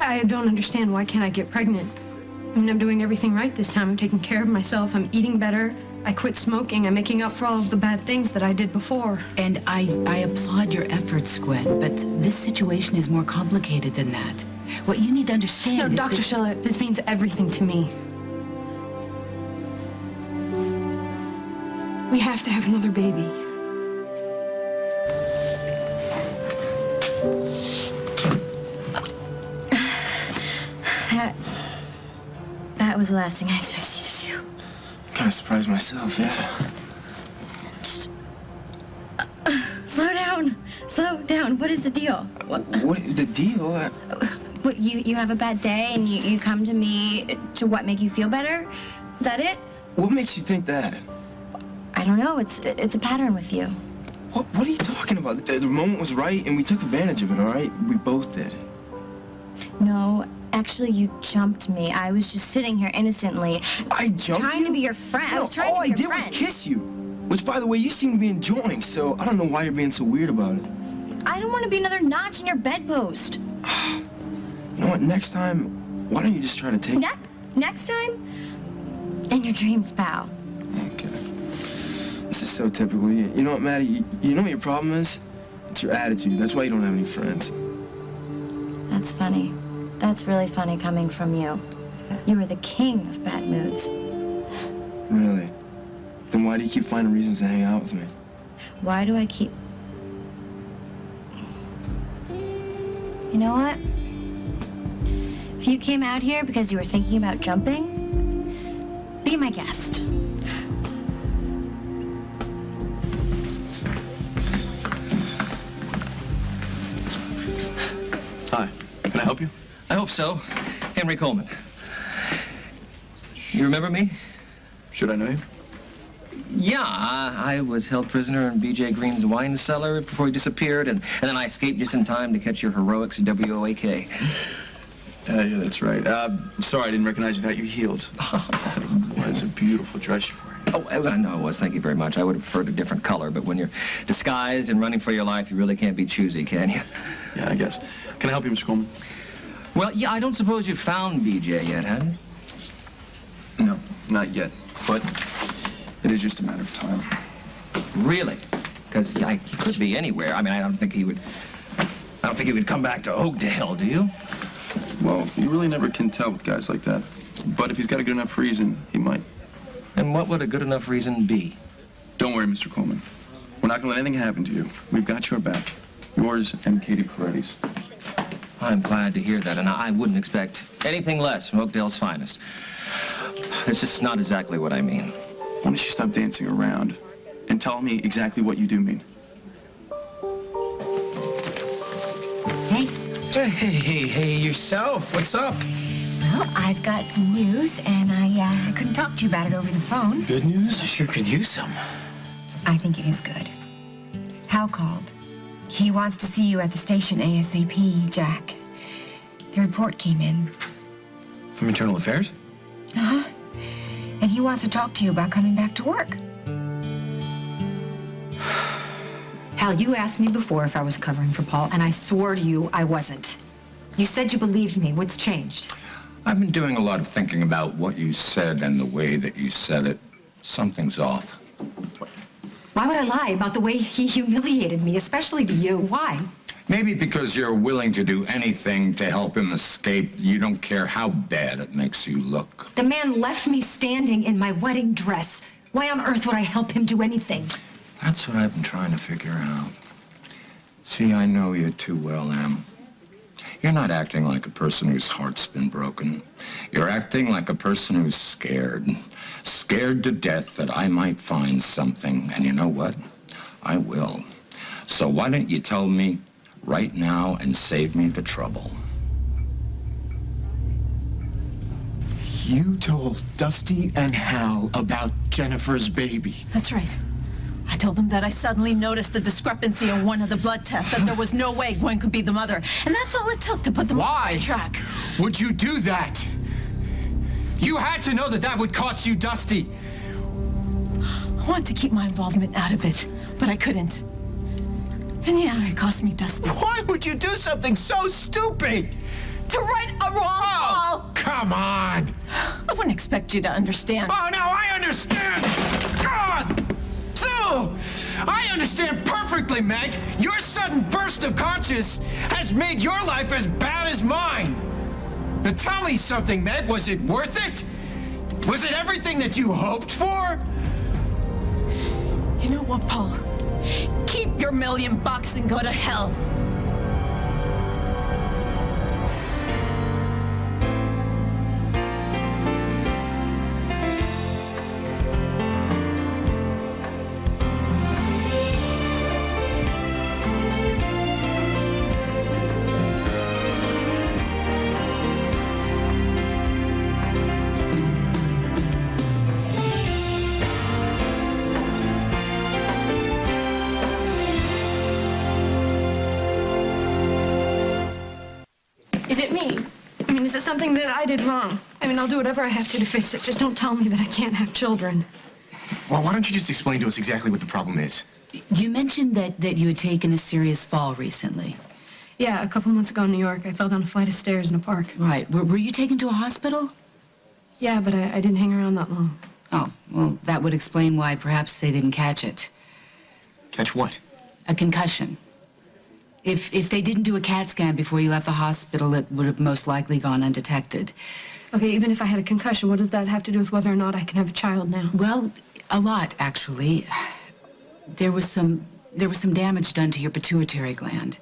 I don't understand. Why can't I get pregnant? I mean, I'm doing everything right this time. I'm taking care of myself. I'm eating better. I quit smoking. I'm making up for all of the bad things that I did before. And I applaud your efforts, Gwen, but this situation is more complicated than that. What you need to understand is Dr. Schiller, this means everything to me. We have to have another baby. That was the last thing I expected you to do. Kind of surprised myself, yeah. Just, slow down. Slow down. What is the deal? What the deal? What, you have a bad day and you come to me to what, make you feel better? Is that it? What makes you think that? I don't know. It's a pattern with you. What are you talking about? The moment was right and we took advantage of it, all right? We both did. No, actually, you jumped me. I was just sitting here innocently. I jumped you? Trying to be your friend. No, I was trying to be your friend. All I did was kiss you. Which, by the way, you seem to be enjoying, so I don't know why you're being so weird about it. I don't want to be another notch in your bedpost. You know what? Next time, why don't you just try to take... Next time? In your dreams, pal. Okay. This is so typical. You know what, Maddie? You know what your problem is? It's your attitude. That's why you don't have any friends. That's funny. That's really funny coming from you. You were the king of bad moods. Really? Then why do you keep finding reasons to hang out with me? Why do I keep... You know what? If you came out here because you were thinking about jumping, be my guest. Hi. Can I help you? I hope so. Henry Coleman. You remember me? Should I know you? Yeah, I was held prisoner in B.J. Green's wine cellar before he disappeared, and then I escaped just in time to catch your heroics at WOAK. Yeah, that's right. Sorry, I didn't recognize you without your heels. Oh, that was a beautiful dress you're wearing. Oh, I know it was. Thank you very much. I would have preferred a different color, but when you're disguised and running for your life, you really can't be choosy, can you? Yeah, I guess. Can I help you, Mr. Coleman? Well, yeah, I don't suppose you've found B.J. yet, have you? No, not yet. But it is just a matter of time. Really? Because he could be anywhere. I mean, I don't think he would come back to Oakdale, do you? Well, you really never can tell with guys like that. But if he's got a good enough reason, he might. And what would a good enough reason be? Don't worry, Mr. Coleman. We're not going to let anything happen to you. We've got your back. Yours and Katie Peretti's. I'm glad to hear that, and I wouldn't expect anything less from Oakdale's finest. That's just not exactly what I mean. Why don't you stop dancing around and tell me exactly what you do mean? Hey, yourself. What's up? Well, I've got some news, and I couldn't talk to you about it over the phone. Good news? I sure could use some. I think it is good. Hal called. He wants to see you at the station ASAP, Jack. The report came in. From Internal Affairs? Uh-huh. And he wants to talk to you about coming back to work. Hal, you asked me before if I was covering for Paul, and I swore to you I wasn't. You said you believed me. What's changed? I've been doing a lot of thinking about what you said and the way that you said it. Something's off. Why would I lie about the way he humiliated me, especially to you? Why? Maybe because you're willing to do anything to help him escape. You don't care how bad it makes you look. The man left me standing in my wedding dress. Why on earth would I help him do anything? That's what I've been trying to figure out. See, I know you too well, Em. You're not acting like a person whose heart's been broken. You're acting like a person who's scared. Scared to death that I might find something. And you know what? I will. So why don't you tell me right now and save me the trouble? You told Dusty and Hal about Jennifer's baby. That's right. I told them that I suddenly noticed a discrepancy in one of the blood tests, that there was no way Gwen could be the mother. And that's all it took to put them on the track. Why would you do that? You had to know that that would cost you Dusty. I wanted to keep my involvement out of it, but I couldn't. And yeah, it cost me Dusty. Why would you do something so stupid? To write come on. I wouldn't expect you to understand. Oh, no, I understand. God! So, I understand perfectly, Meg. Your sudden burst of conscience has made your life as bad as mine. Now tell me something, Meg. Was it worth it? Was it everything that you hoped for? You know what, Paul? Keep your $1,000,000 and go to hell. Is it me? I mean, is it something that I did wrong? I mean, I'll do whatever I have to fix it. Just don't tell me that I can't have children. Well, why don't you just explain to us exactly what the problem is? You mentioned that you had taken a serious fall recently. Yeah, a couple months ago in New York, I fell down a flight of stairs in a park. Right. Were you taken to a hospital? Yeah, but I didn't hang around that long. Oh, well, that would explain why perhaps they didn't catch it. Catch what? A concussion. If they didn't do a CAT scan before you left the hospital, it would have most likely gone undetected. Okay, even if I had a concussion, what does that have to do with whether or not I can have a child now? Well, a lot, actually. There was some damage done to your pituitary gland.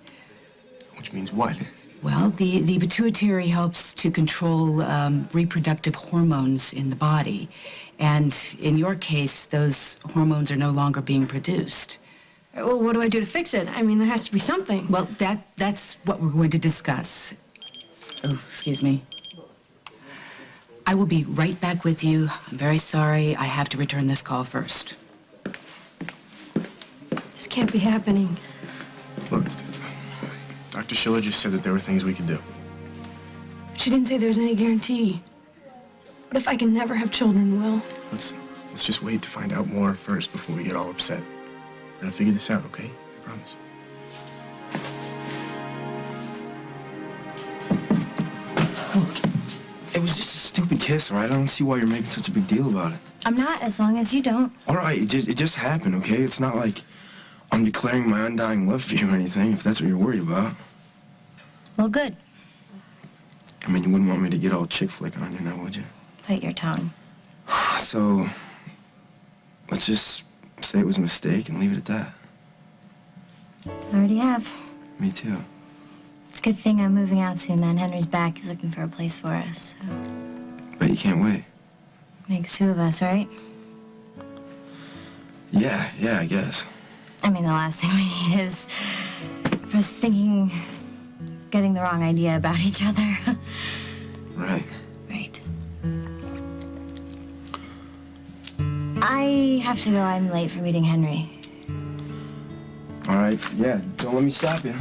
Which means what? Well, the pituitary helps to control reproductive hormones in the body. And in your case, those hormones are no longer being produced. Well, what do I do to fix it? I mean, there has to be something. Well, that's what we're going to discuss. Oh, excuse me. I will be right back with you. I'm very sorry. I have to return this call first. This can't be happening. Look, Dr. Schiller just said that there were things we could do. She didn't say there's any guarantee. What if I can never have children, Will? Let's just wait to find out more first before we get all upset. We're gonna figure this out, okay? I promise. Look, it was just a stupid kiss, all right? I don't see why you're making such a big deal about it. I'm not, as long as you don't. All right, it just happened, okay? It's not like I'm declaring my undying love for you or anything, if that's what you're worried about. Well, good. I mean, you wouldn't want me to get all chick flick on you now, would you? Bite your tongue. So, let's just say it was a mistake and leave it at that. I already have. Me too. It's a good thing I'm moving out soon then. Henry's back. He's looking for a place for us. So. Bet you can't wait. Makes two of us, right? Yeah, I guess. I mean, the last thing we need is for us getting the wrong idea about each other. Right. Right. I have to go. I'm late for meeting Henry. All right, yeah, don't let me stop you.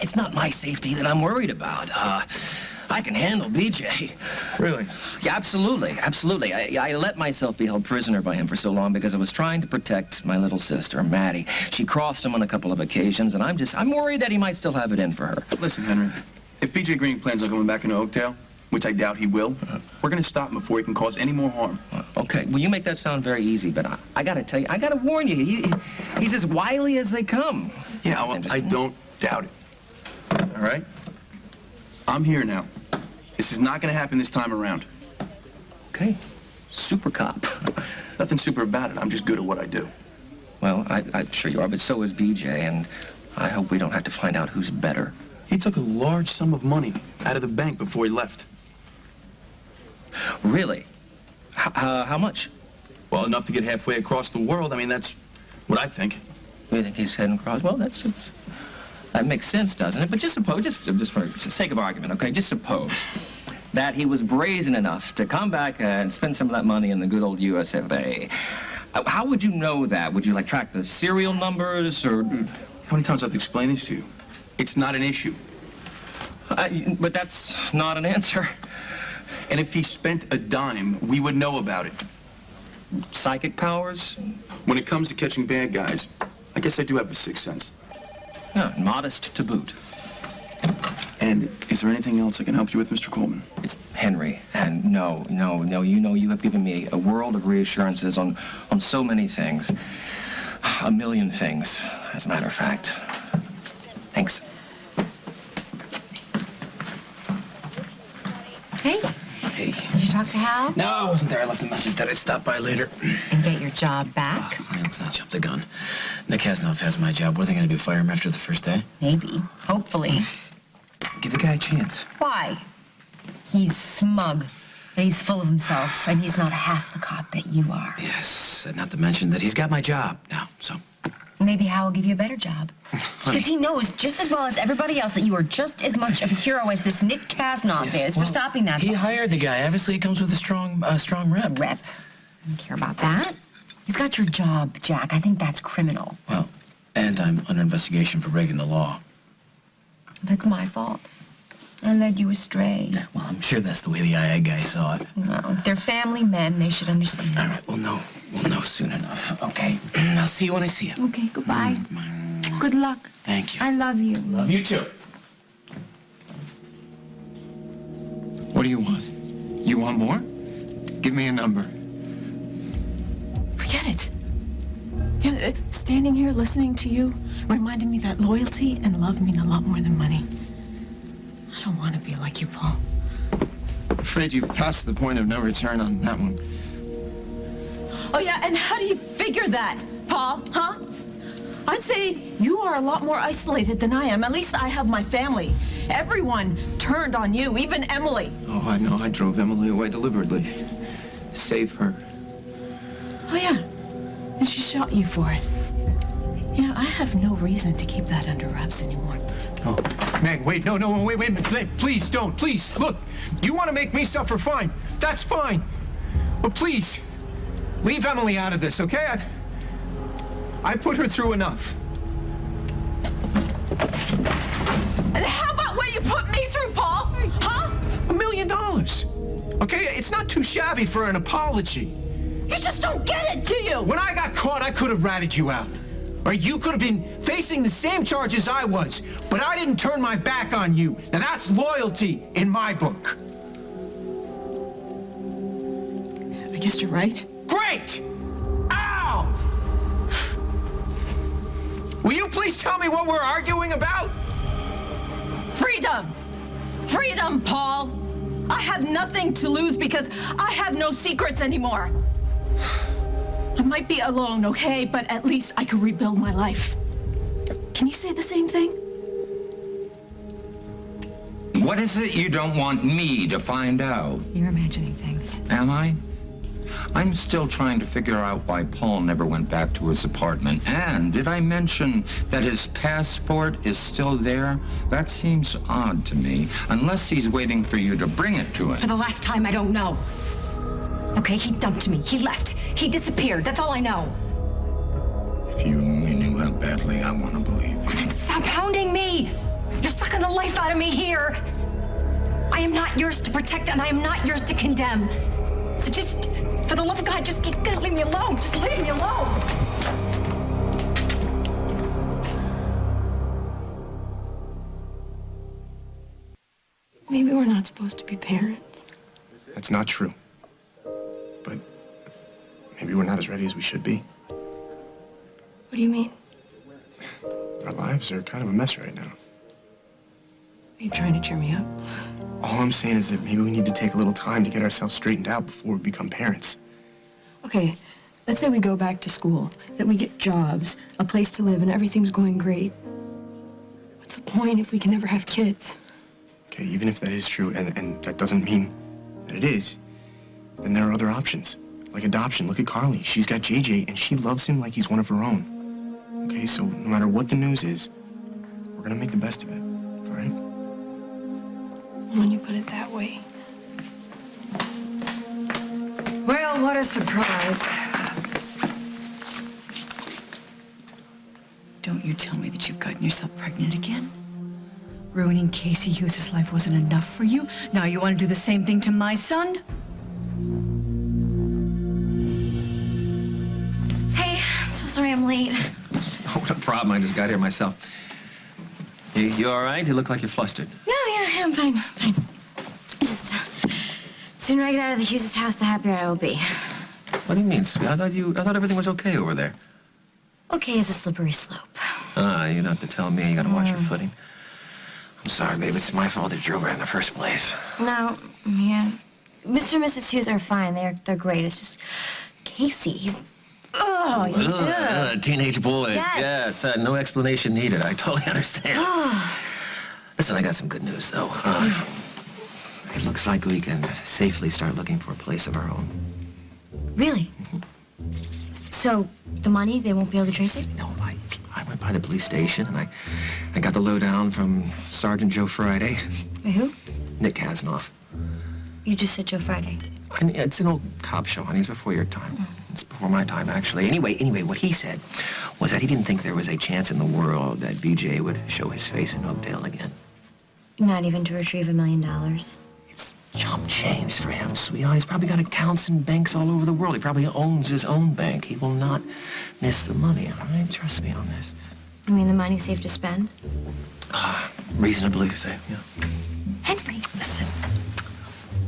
It's not my safety that I'm worried about. I can handle BJ. Really? Yeah, absolutely. I let myself be held prisoner by him for so long because I was trying to protect my little sister, Maddie. She crossed him on a couple of occasions, and I'm worried that he might still have it in for her. Listen, Henry, if BJ Green plans on coming back into Oakdale, which I doubt he will, we're gonna stop him before he can cause any more harm. Okay, well, you make that sound very easy, but I gotta tell you, I gotta warn you, he's as wily as they come. Yeah, well, I don't doubt it. All right? I'm here now. This is not gonna happen this time around. Okay, super cop. Nothing super about it. I'm just good at what I do. Well, I'm sure you are, but so is BJ, and I hope we don't have to find out who's better. He took a large sum of money out of the bank before he left. Really? How much? Well, enough to get halfway across the world. I mean, that's what I think. You think he's heading across? Well, that makes sense, doesn't it? But just suppose, just for the sake of argument, okay, just suppose that he was brazen enough to come back and spend some of that money in the good old US of A. How would you know that? Would you, like, track the serial numbers, or... How many times do I have to explain this to you? It's not an issue. But that's not an answer. And if he spent a dime, we would know about it. Psychic powers? When it comes to catching bad guys, I guess I do have a sixth sense. Yeah, modest to boot. And is there anything else I can help you with, Mr. Coleman? It's Henry, and no, you know you have given me a world of reassurances on so many things. A million things, as a matter of fact. Thanks. Hey. Hey. Did you talk to Hal? No, I wasn't there. I left a message that I'd stop by later. And get your job back? Let's not jump the gun. Nick Hasnoff has my job. What are they going to do, fire him after the first day? Maybe. Hopefully. Give the guy a chance. Why? He's smug, and he's full of himself, and he's not half the cop that you are. Yes, and not to mention that he's got my job now, so... Maybe Hal will give you a better job. Because he knows just as well as everybody else that you are just as much of a hero as this Nick Kasnoff is for stopping that. He hired the guy. Obviously, he comes with a strong rep. Rep? I don't care about that. He's got your job, Jack. I think that's criminal. Well, and I'm under investigation for breaking the law. That's my fault. I led you astray. Yeah, well, I'm sure that's the way the IA guy saw it. Well, if they're family men, they should understand. All right, we'll know soon enough. Okay, I'll see you when I see you. Okay, goodbye. Good luck. Thank you. I love you. Love you too. What do you want? You want more? Give me a number. Forget it. You know, standing here listening to you reminded me that loyalty and love mean a lot more than money. I don't want to be like you, Paul. I'm afraid you've passed the point of no return on that one. Oh, yeah, and how do you figure that, Paul, huh? I'd say you are a lot more isolated than I am. At least I have my family. Everyone turned on you, even Emily. Oh, I know. I drove Emily away deliberately. Save her. Oh, yeah. And she shot you for it. You know, I have no reason to keep that under wraps anymore. Oh, Meg, wait, no, wait a minute. Please don't, please. Look, you want to make me suffer, fine. That's fine. But please, leave Emily out of this, okay? I put her through enough. And how about what you put me through, Paul? Huh? $1 million. Okay, it's not too shabby for an apology. You just don't get it, do you? When I got caught, I could have ratted you out. Or you could have been facing the same charges I was, but I didn't turn my back on you. Now that's loyalty in my book. I guess you're right. Great! Ow! Will you please tell me what we're arguing about? Freedom! Freedom, Paul! I have nothing to lose because I have no secrets anymore. I might be alone, okay? But at least I can rebuild my life. Can you say the same thing? What is it you don't want me to find out? You're imagining things. Am I? I'm still trying to figure out why Paul never went back to his apartment. And did I mention that his passport is still there? That seems odd to me, unless he's waiting for you to bring it to him. For the last time, I don't know. Okay, he dumped me. He left. He disappeared. That's all I know. If you only knew how badly I want to believe you. Well, then stop hounding me! You're sucking the life out of me here! I am not yours to protect, and I am not yours to condemn. So just, for the love of God, just leave me alone. Just leave me alone. Maybe we're not supposed to be parents. That's not true. But maybe we're not as ready as we should be. What do you mean? Our lives are kind of a mess right now. Are you trying to cheer me up? All I'm saying is that maybe we need to take a little time to get ourselves straightened out before we become parents. Okay, let's say we go back to school, that we get jobs, a place to live, and everything's going great. What's the point if we can never have kids? Okay, even if that is true, and that doesn't mean that it is, then there are other options, like adoption. Look at Carly. She's got JJ, and she loves him like he's one of her own. Okay, so no matter what the news is, we're gonna make the best of it, all right? When you put it that way. Well, what a surprise. Don't you tell me that you've gotten yourself pregnant again? Ruining Casey Hughes' life wasn't enough for you? Now you want to do the same thing to my son? Hey, I'm so sorry I'm late. Oh, no problem. I just got here myself. You all right? You look like you're flustered. No, yeah, I'm fine. I'm fine. Just, sooner I get out of the Hughes' house, the happier I will be. What do you mean, sweet? I thought everything was okay over there. Okay is a slippery slope. Ah, you don't have to tell me. You gotta watch your footing. I'm sorry, babe. It's my fault they drove her in the first place. No, yeah. Mr. and Mrs. Hughes are fine. They're great. It's just Casey. He's teenage boys. Yes. Yes. No explanation needed. I totally understand. Listen, I got some good news, though. It looks like we can safely start looking for a place of our own. Really? So the money, they won't be able to trace it? No, I went by the police station and I got the lowdown from Sergeant Joe Friday. Wait, who? Nick Kasnoff. You just said Joe Friday. It's an old cop show, honey. It's before your time. It's before my time, actually. Anyway, what he said was that he didn't think there was a chance in the world that BJ would show his face in Oakdale again. Not even to retrieve $1 million. It's chump change for him, sweetheart. He's probably got accounts in banks all over the world. He probably owns his own bank. He will not miss the money, all right? Trust me on this. You mean the money's safe to spend? Reasonably safe, yeah. Henry. Listen,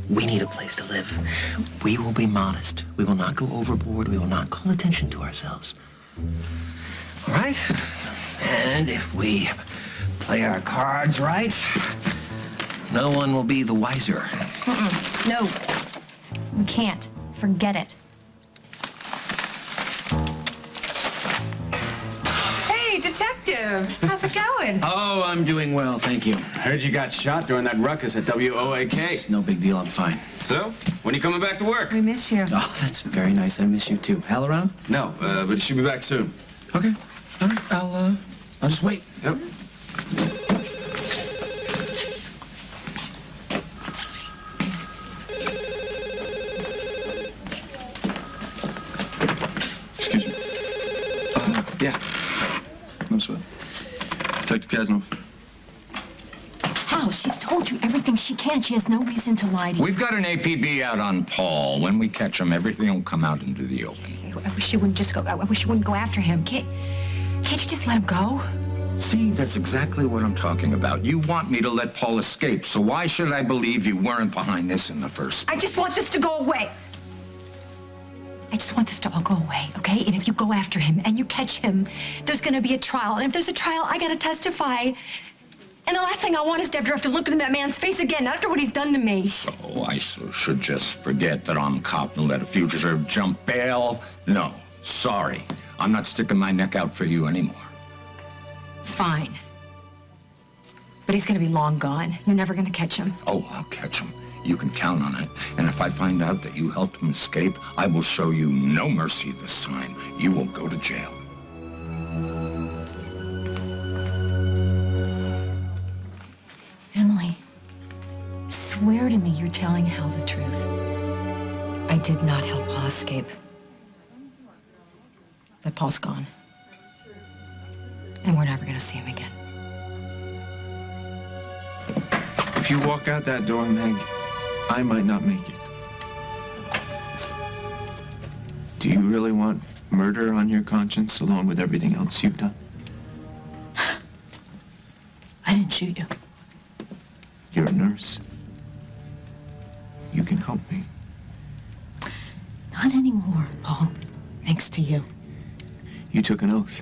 we need a place to live. We will be modest. We will not go overboard. We will not call attention to ourselves. All right? And if we play our cards right, no one will be the wiser. No. We can't. Forget it. Hey, detective. How's it going? Oh, I'm doing well, thank you. Heard you got shot during that ruckus at WOAK. It's no big deal, I'm fine. So, when are you coming back to work? I miss you. Oh, that's very nice. I miss you too. Hal around? No, but he should be back soon. Okay. All right. I'll just wait. Yep. Excuse me. Yeah. No sweat. Detective Kasnoff. Hal, she's told you everything she can. She has no reason to lie to you. We've got an APB out on Paul. When we catch him, everything will come out into the open. I wish you wouldn't just go. I wish you wouldn't go after him. Can't you just let him go? See, that's exactly what I'm talking about. You want me to let Paul escape, so why should I believe you weren't behind this in the first place? I just want this to go away. I just want this to all go away, okay? And if you go after him and you catch him, there's gonna be a trial. And if there's a trial, I gotta testify. And the last thing I want is to ever have to look in that man's face again after what he's done to me. So I should just forget that I'm cop and let a fugitive jump bail? No, sorry. I'm not sticking my neck out for you anymore. Fine. But he's gonna be long gone. You're never gonna catch him. Oh, I'll catch him. You can count on it. And if I find out that you helped him escape, I will show you no mercy this time. You will go to jail. Emily, swear to me you're telling Hal the truth. I did not help Paul escape. But Paul's gone. And we're never gonna see him again. If you walk out that door, Meg, I might not make it. Do you really want murder on your conscience along with everything else you've done? I didn't shoot you. You're a nurse. You can help me. Not anymore, Paul. Thanks to you. You took an oath.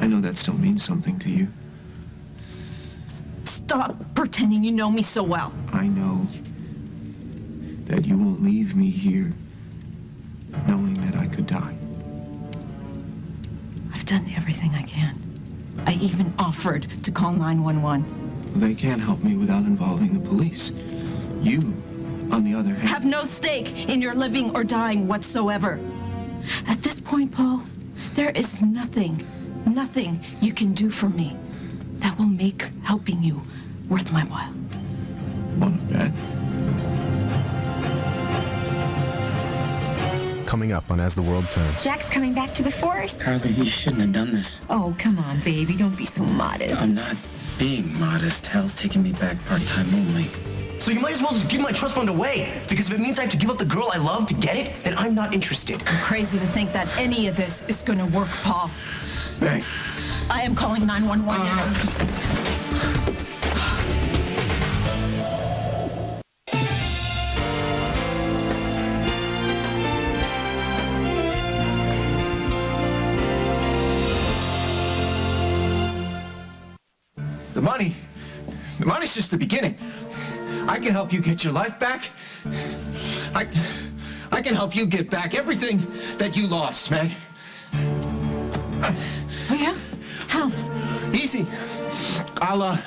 I know that still means something to you. Stop pretending you know me so well. I know that you won't leave me here knowing that I could die. I've done everything I can. I even offered to call 911. They can't help me without involving the police. You, on the other hand... Have no stake in your living or dying whatsoever. At this point, Paul, there is nothing you can do for me that will make helping you worth my while. Want to bet? Coming up on As the World Turns. Jack's coming back to the force. Carly, you shouldn't have done this. Oh, come on, baby. Don't be so modest. I'm not. Being modest, Hal's taking me back part-time only. So you might as well just give my trust fund away. Because if it means I have to give up the girl I love to get it, then I'm not interested. I'm crazy to think that any of this is gonna work, Paul. Hey. I am calling 911 now. The money's just the beginning. I can help you get your life back. I can help you get back everything that you lost, Meg. Oh, yeah? How? Easy. I'll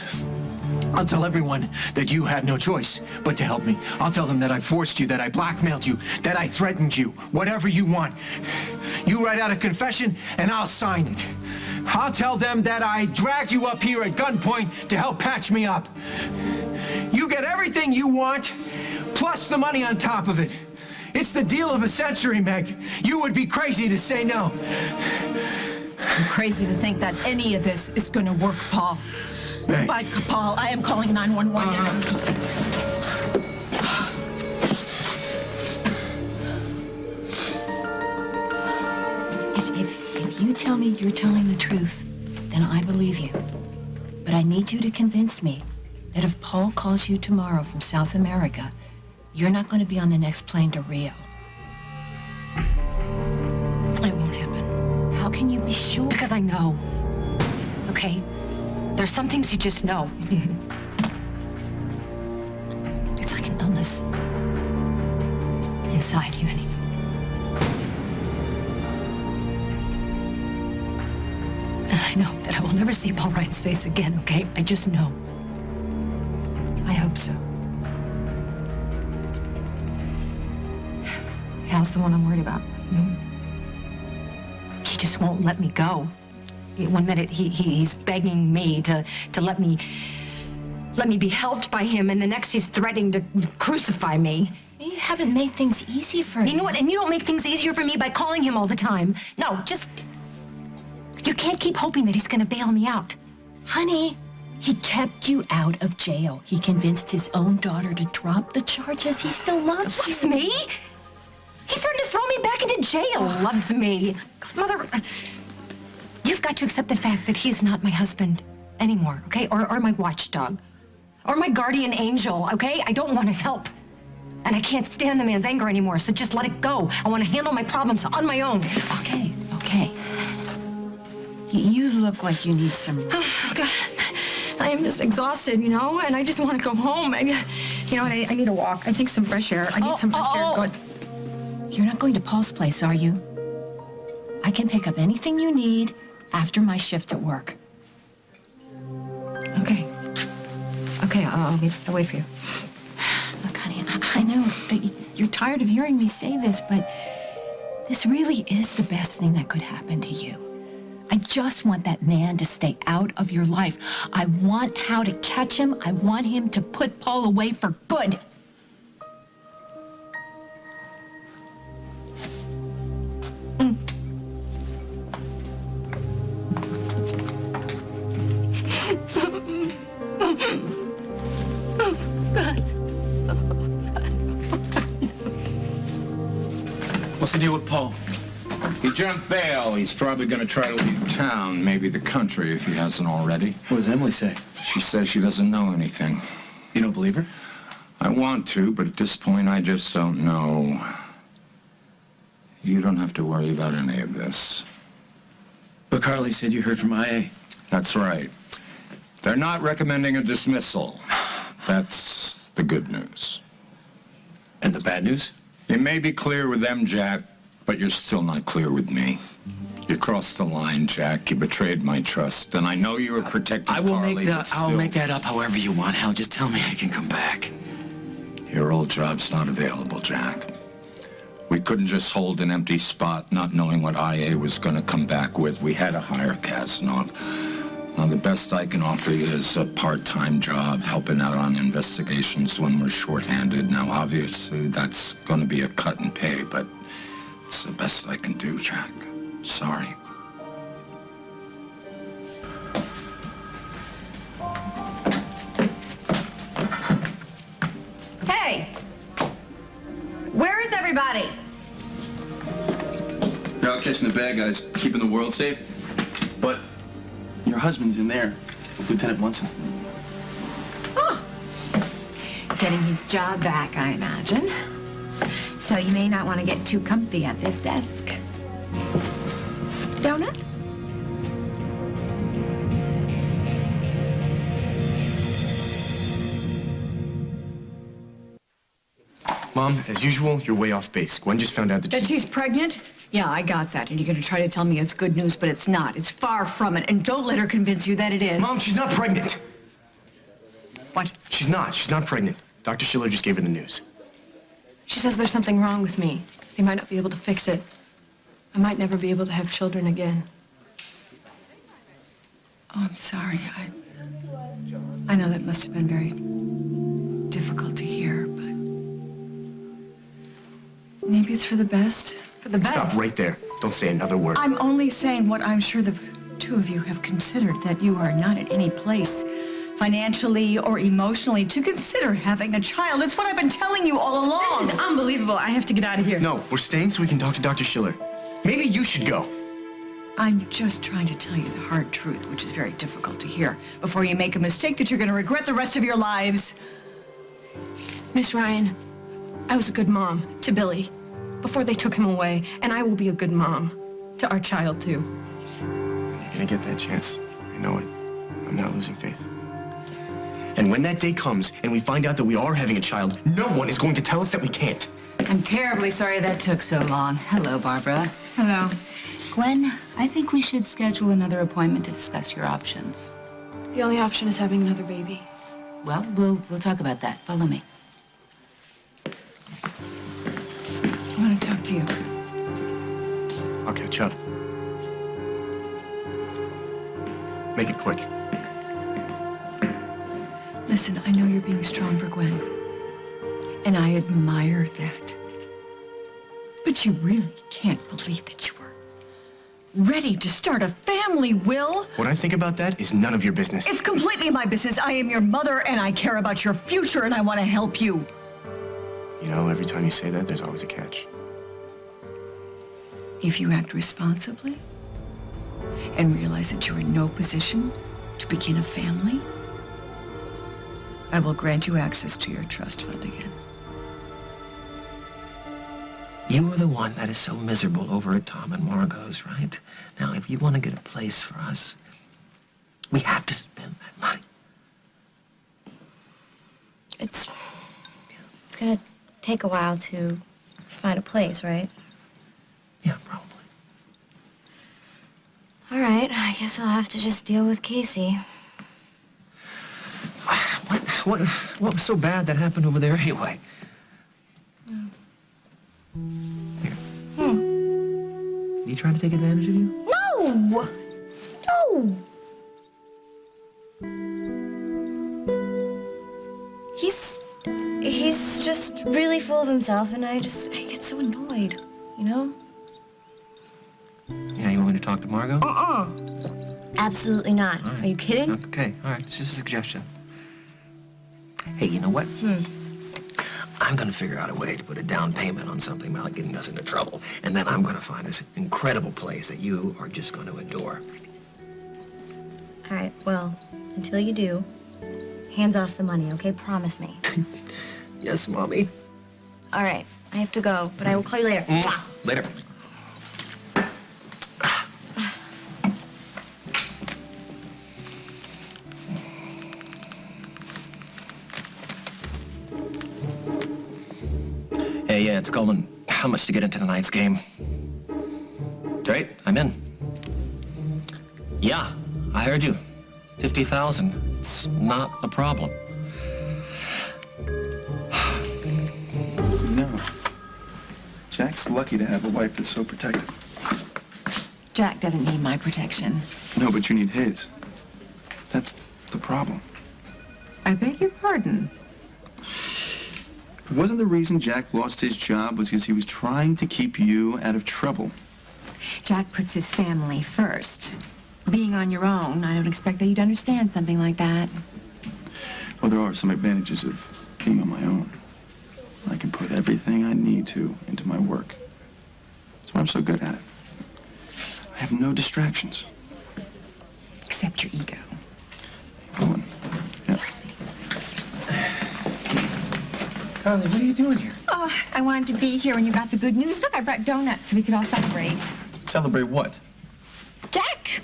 tell everyone that you had no choice but to help me. I'll tell them that I forced you, that I blackmailed you, that I threatened you, whatever you want. You write out a confession, and I'll sign it. I'll tell them that I dragged you up here at gunpoint to help patch me up. You get everything you want, plus the money on top of it. It's the deal of a century, Meg. You would be crazy to say no. I'm crazy to think that any of this is gonna work, Paul. Meg. Bye, Paul. I am calling 911 now. If you tell me you're telling the truth, then I believe you. But I need you to convince me that if Paul calls you tomorrow from South America, you're not going to be on the next plane to Rio. It won't happen. How can you be sure? Because I know. Okay? There's some things you just know. It's like an illness inside you anyway. And I know that I will never see Paul Ryan's face again, okay? I just know. I hope so. Hal's the one I'm worried about. He just won't let me go. One minute he's begging me to let me be helped by him, and the next he's threatening to crucify me. You haven't made things easy for me. You know what? And you don't make things easier for me by calling him all the time. No, just... You can't keep hoping that he's gonna bail me out. Honey, he kept you out of jail. He convinced his own daughter to drop the charges. He still loves Loves me? He threatened to throw me back into jail. Loves me. Mother... You've got to accept the fact that he's not my husband anymore, okay? Or my watchdog. Or my guardian angel, okay? I don't want his help. And I can't stand the man's anger anymore, so just let it go. I want to handle my problems on my own. Okay, okay. You look like you need some... Oh, God. I am just exhausted, you know? And I just want to go home. You know what? I need a walk. I think some fresh air. I need some fresh air. You're not going to Paul's place, are you? I can pick up anything you need after my shift at work. Okay. Okay, I'll wait for you. Look, honey, I know that you're tired of hearing me say this, but this really is the best thing that could happen to you. I just want that man to stay out of your life. I want Hal to catch him. I want him to put Paul away for good. What's the deal with Paul? He jumped bail. He's probably going to try to leave town, maybe the country if he hasn't already. What does Emily say? She says she doesn't know anything. You don't believe her? I want to, but at this point I just don't know. You don't have to worry about any of this. But Carly said you heard from IA. That's right. They're not recommending a dismissal. That's the good news. And the bad news? You may be clear with them, Jack, but you're still not clear with me. You crossed the line, Jack. You betrayed my trust, and I know you were protecting Carly, I'll make that up however you want, Hal. Just tell me I can come back. Your old job's not available, Jack. We couldn't just hold an empty spot, not knowing what IA was going to come back with. We had to hire Casanov. Now, the best I can offer you is a part-time job helping out on investigations when we're short-handed. Now, obviously, that's going to be a cut in pay, but it's the best I can do, Jack. Sorry. bad guys keeping the world safe. But your husband's in there with Lieutenant Munson. Oh. Getting his job back, I imagine. So you may not want to get too comfy at this desk. Donut? Mom, as usual, you're way off base. Gwen just found out that she's pregnant? Yeah, I got that. And you're going to try to tell me it's good news, but it's not. It's far from it. And don't let her convince you that it is. Mom, she's not pregnant. What? She's not. She's not pregnant. Dr. Schiller just gave her the news. She says there's something wrong with me. They might not be able to fix it. I might never be able to have children again. Oh, I'm sorry. I know that must have been very difficult to hear, but maybe it's for the best. For the best. Stop right there. Don't say another word. I'm only saying what I'm sure the two of you have considered, that you are not at any place financially or emotionally to consider having a child. It's what I've been telling you all along. This is unbelievable. I have to get out of here. No, we're staying so we can talk to Dr. Schiller. Maybe you should go. I'm just trying to tell you the hard truth, which is very difficult to hear, before you make a mistake that you're going to regret the rest of your lives. Miss Ryan, I was a good mom to Billy before they took him away, and I will be a good mom to our child, too. You're gonna get that chance. I know it. I'm not losing faith. And when that day comes and we find out that we are having a child, no one is going to tell us that we can't. I'm terribly sorry that took so long. Hello, Barbara. Hello. Gwen, I think we should schedule another appointment to discuss your options. The only option is having another baby. Well, we'll talk about that. Follow me. I want to talk to you. I'll catch up. Make it quick. Listen, I know you're being strong for Gwen, and I admire that. But you really can't believe that you were ready to start a family, Will. What I think about that is none of your business. It's completely my business. I am your mother, and I care about your future, and I want to help you. You know, every time you say that, there's always a catch. If you act responsibly and realize that you're in no position to begin a family, I will grant you access to your trust fund again. You are the one that is so miserable over at Tom and Margot's, right? Now, if you want to get a place for us, we have to spend that money. It's gonna take a while to find a place, right? Yeah, probably. All right, I guess I'll have to just deal with Casey. What was so bad that happened over there anyway? Here. You trying to take advantage of you? No! No! He's just really full of himself, and I get so annoyed, you know? Yeah, you want me to talk to Margot? Absolutely not. Right. Are you kidding? Okay, all right. It's just a suggestion. Hey, you know what? I'm gonna figure out a way to put a down payment on something without getting us into trouble. And then I'm gonna find this incredible place that you are just gonna adore. All right, well, until you do, hands off the money, okay? Promise me. Yes, Mommy. All right, I have to go, but I will call you later. Mwah. Later. Hey, yeah, it's Coleman. How much to get into tonight's game? Great, I'm in. Yeah, I heard you. 50,000. It's not a problem. You know, Jack's lucky to have a wife that's so protective. Jack doesn't need my protection. No, but you need his. That's the problem. I beg your pardon. Wasn't the reason Jack lost his job was because he was trying to keep you out of trouble? Jack puts his family first. Being on your own, I don't expect that you'd understand something like that. Well, there are some advantages of being on my own. I can put everything I need to into my work. That's why I'm so good at it. I have no distractions. Except your ego. Come on. Yeah. Carly, what are you doing here? Oh, I wanted to be here when you got the good news. Look, I brought donuts so we could all celebrate. Celebrate what? Jack!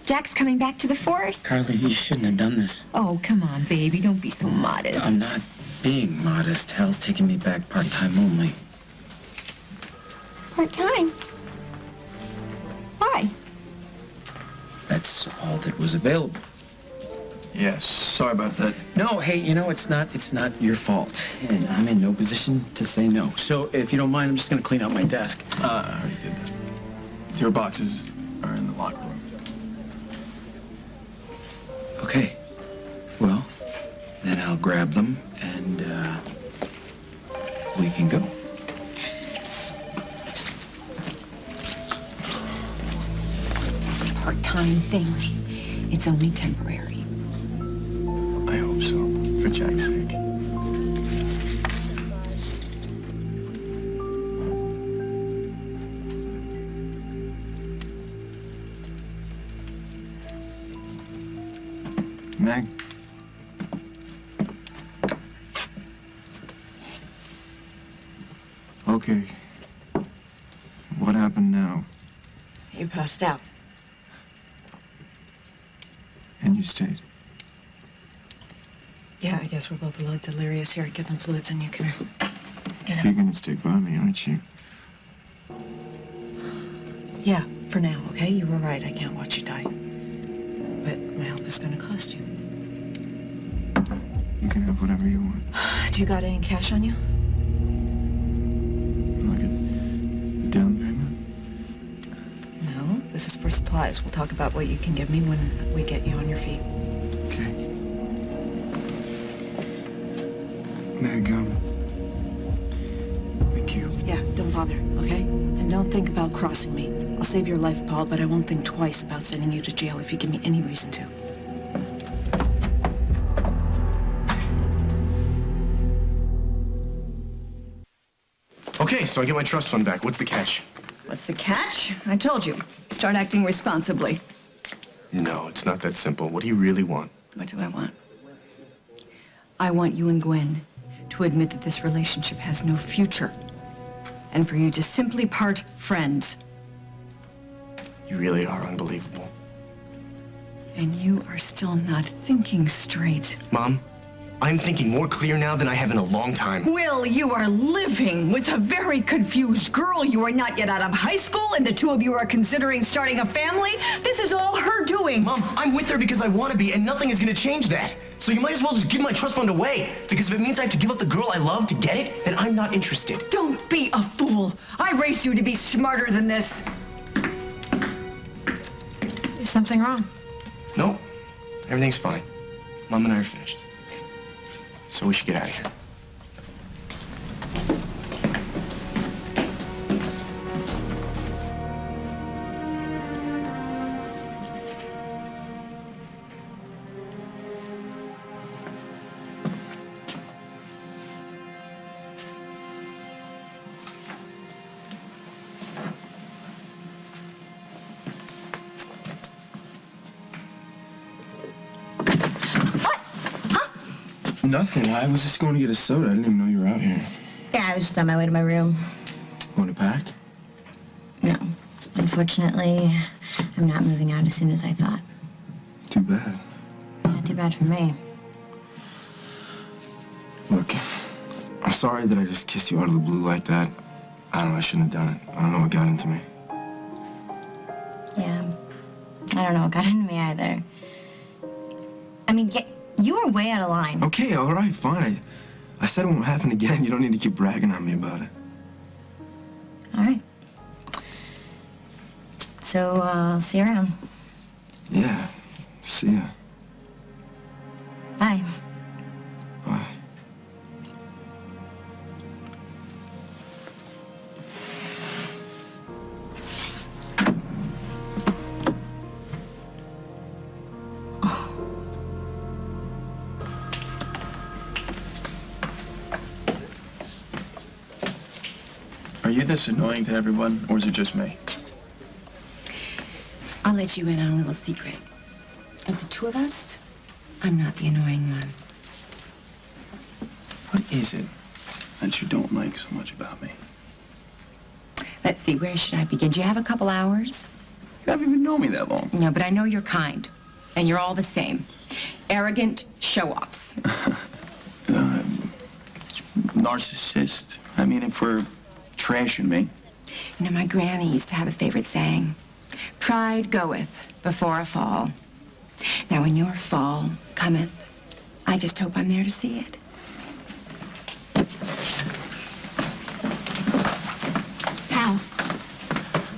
Jack's coming back to the force. Carly, you shouldn't have done this. Oh, come on, baby. Don't be so modest. I'm not being modest. Hal's taking me back part-time only. Part-time? Why? That's all that was available. Yes, sorry about that. No, hey, you know, it's not your fault. And I'm in no position to say no. So if you don't mind, I'm just gonna clean out my desk. I already did that. Your boxes are in the locker room. Okay. Well, then I'll grab them and we can go. This part-time thing, it's only temporary. I hope so, for Jack's sake. Meg? Okay. What happened now? You passed out. And you stayed? Yeah, I guess we're both a little delirious here. Get them fluids in you. Come here. Get up. You're gonna stick by me, aren't you? Yeah, for now, okay? You were right. I can't watch you die. But my help is gonna cost you. You can have whatever you want. Do you got any cash on you? Like a down payment? No, this is for supplies. We'll talk about what you can give me when we get you on your feet. Okay. Meg, thank you. Yeah, don't bother, okay? And don't think about crossing me. I'll save your life, Paul, but I won't think twice about sending you to jail if you give me any reason to. Okay, so I get my trust fund back. What's the catch? What's the catch? I told you. Start acting responsibly. No, it's not that simple. What do you really want? What do I want? I want you and Gwen to admit that this relationship has no future. And for you to simply part friends. You really are unbelievable. And you are still not thinking straight. Mom, I'm thinking more clear now than I have in a long time. Will, you are living with a very confused girl. You are not yet out of high school, and the two of you are considering starting a family. This is all her doing. Mom, I'm with her because I want to be, and nothing is going to change that. So you might as well just give my trust fund away. Because if it means I have to give up the girl I love to get it, then I'm not interested. Don't be a fool. I raised you to be smarter than this. Is something wrong? Nope. Everything's fine. Mom and I are finished. So we should get out of here. Nothing. I was just going to get a soda. I didn't even know you were out here. Yeah, I was just on my way to my room. Want to pack? No. Unfortunately, I'm not moving out as soon as I thought. Too bad. Not too bad for me. Look, I'm sorry that I just kissed you out of the blue like that. I don't know. I shouldn't have done it. I don't know what got into me. Yeah. I don't know what got into me either. I mean, you were way out of line. Okay, all right, fine. I said it won't happen again. You don't need to keep bragging on me about it. All right. So, I'll see you around. Yeah. See ya. Bye. Bye. Are you this annoying to everyone, or is it just me? let you in on a little secret. Of the two of us, I'm not the annoying one. What is it that you don't like so much about me? Let's see, where should I begin? Do you have a couple hours? You haven't even known me that long. No, but I know you're kind. And you're all the same. Arrogant show-offs. Narcissist. I mean, if we're trashing me. You know, my granny used to have a favorite saying. Pride goeth before a fall. Now, when your fall cometh, I just hope I'm there to see it. Hal,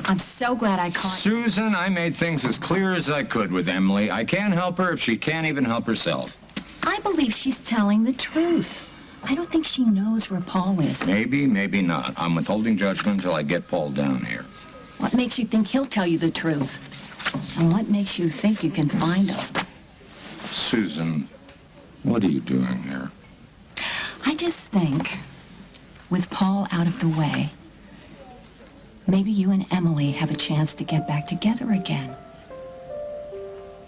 I'm so glad I caught you. Susan, I made things as clear as I could with Emily. I can't help her if she can't even help herself. I believe she's telling the truth. I don't think she knows where Paul is. Maybe, maybe not. I'm withholding judgment until I get Paul down here. What makes you think he'll tell you the truth? And what makes you think you can find him? Susan, what are you doing here? I just think, with Paul out of the way, maybe you and Emily have a chance to get back together again.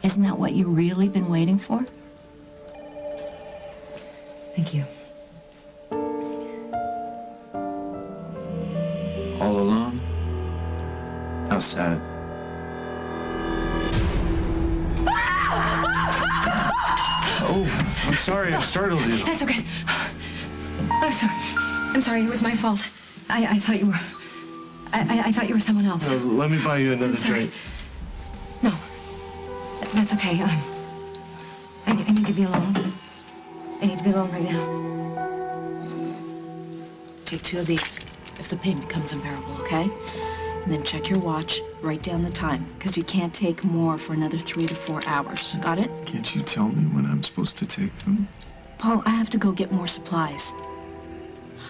Isn't that what you've really been waiting for? Thank you. All alone? How sad. Oh, I'm sorry I startled you. That's okay. I'm sorry. I'm sorry. It was my fault. I thought you were... I thought you were someone else. Let me buy you another drink. No. That's okay. I need to be alone. I need to be alone right now. Take 2 of these if the pain becomes unbearable, okay? And then check your watch, write down the time, because you can't take more for another 3 to 4 hours. Got it? Can't you tell me when I'm supposed to take them? Paul, I have to go get more supplies.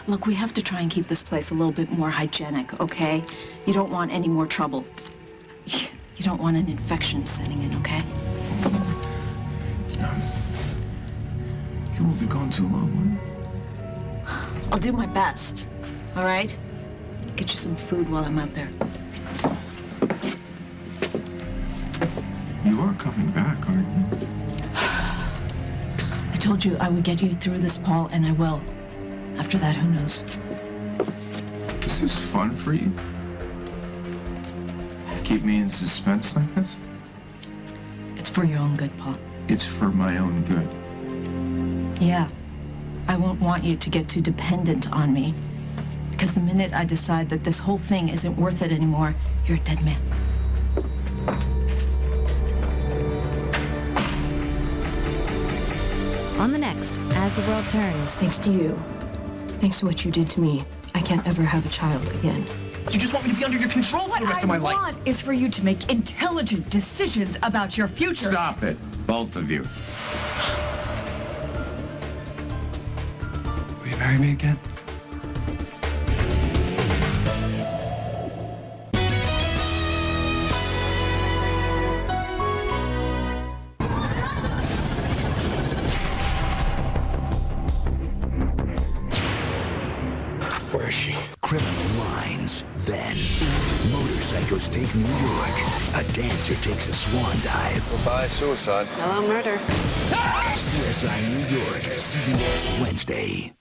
Look, we have to try and keep this place a little bit more hygienic, okay? You don't want any more trouble. You don't want an infection setting in, okay? You won't be gone too long, will you? I'll do my best, all right? Get you some food while I'm out there. You are coming back, aren't you? I told you I would get you through this, Paul, and I will. After that, who knows? Is this fun for you? Keep me in suspense like this? It's for your own good, Paul. It's for my own good. Yeah. I won't want you to get too dependent on me. Because the minute I decide that this whole thing isn't worth it anymore, you're a dead man. On the next, As the World Turns. Thanks to you. Thanks to what you did to me. I can't ever have a child again. You just want me to be under your control for the rest of my life. What I want is for you to make intelligent decisions about your future. Stop it, both of you. Will you marry me again? Where is she? Criminal Minds. Then, motorcycles take New York. A dancer takes a swan dive. Goodbye, suicide. Hello, murder. CSI New York, CBS Wednesday.